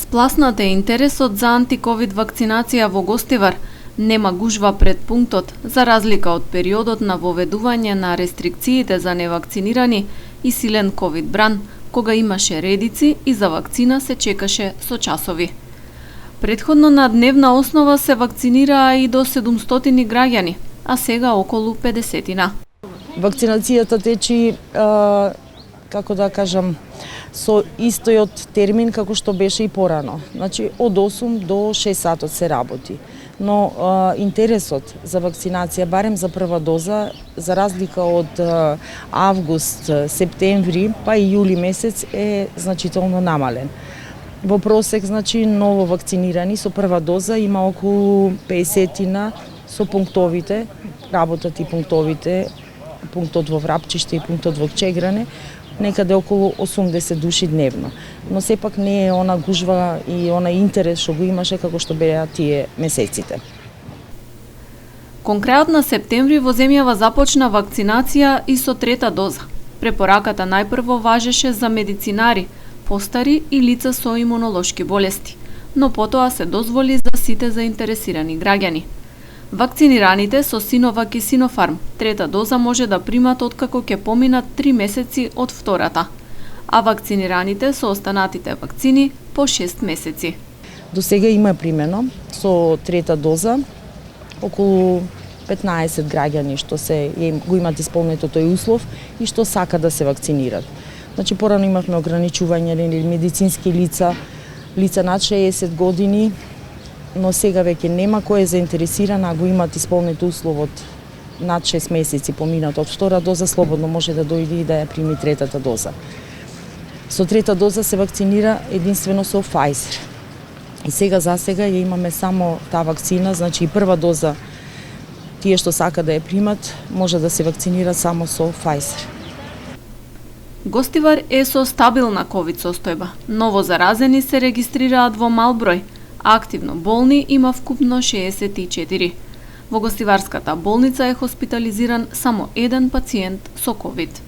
Спласнат е интересот за антиковид вакцинација во Гостивар. Нема гужва пред пунктот, за разлика од периодот на воведување на рестрикциите за невакцинирани и силен ковид бран, кога имаше редици и за вакцина се чекаше со часови. Претходно на дневна основа се вакцинираа и до 700 граѓани, а сега околу 50-на. Вакцинацијата течи, како да кажам, со истојот термин како што беше и порано. Значи, од 8 до 6 сатот се работи. Но интересот за вакцинација, барем за прва доза, за разлика од август, септември, па и јули месец е значително намален. Во просек, значи, ново вакцинирани со прва доза има околу 50-на со пунктовите, работат и пунктовите, пунктот во Врапчиште и пунктот во Чегране, некаде околу 80 души дневно. Но сепак не е она гужва и она интерес што го имаше како што беа тие месеците. Кон крајот на септември во земјава започна вакцинација и со трета доза. Препораката најпрво важеше за медицинари, постари и лица со имунолошки болести, но потоа се дозволи за сите заинтересирани граѓани. Вакцинираните со Синовак и Синофарм трета доза може да примат откако ќе поминат 3 месеци од втората, а вакцинираните со останатите вакцини по 6 месеци. До сега има примено со трета доза околу 15 граѓани што го имат исполнето тој услов и што сака да се вакцинират. Значи, порано имавме ограничување или медицински лица над 60 години, но сега веќе нема кој е заинтересиран, а го имат исполнет условот над 6 месеци поминат од втора доза, слободно може да дојде и да ја прими третата доза. Со трета доза се вакцинира единствено со Pfizer. И сега засега ја имаме само таа вакцина, значи и прва доза тие што сака да ја примат може да се вакцинира само со Pfizer. Гостивар е со стабилна ковид состојба. Ново заразени се регистрираат во мал број, а активно болни има вкупно 64. Во Гостиварската болница е хоспитализиран само еден пациент со ковид.